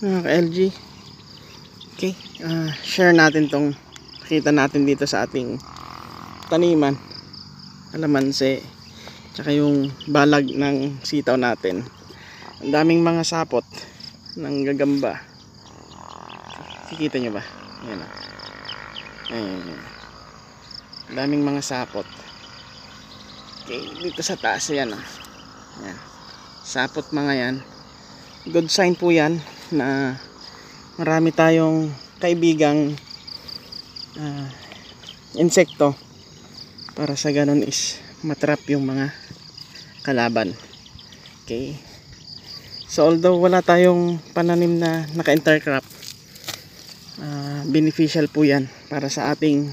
mga ka-LG. Okay, share natin tong nakita natin dito sa ating taniman, kalamansi, tsaka yung balag ng sitaw natin. Ang daming mga sapot ng gagamba. Kikita nyo ba? Ayan o. Ayan. Ang daming mga sapot. Okay, dito sa taas yan o. Ayan. Sapot mga yan. Good sign po yan na marami tayong kaibigang insekto, para sa ganun is matrap yung mga kalaban. Okay, so although wala tayong pananim na naka-intercrop, beneficial po yan para sa ating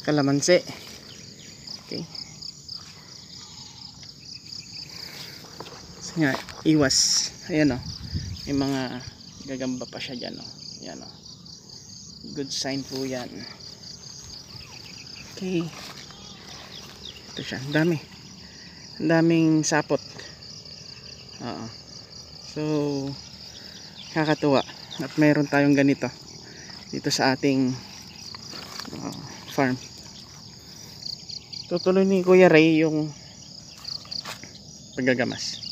kalamansi. Okay, so nga, iwas. Ayan o, may mga gagamba pa siya dyan o. Ayan o, good sign po yan. Okay, ito siya, ang daming sapot. So kakatuwa at meron tayong ganito dito sa ating farm. Tutuloy ni Kuya Ray yung paggagamas.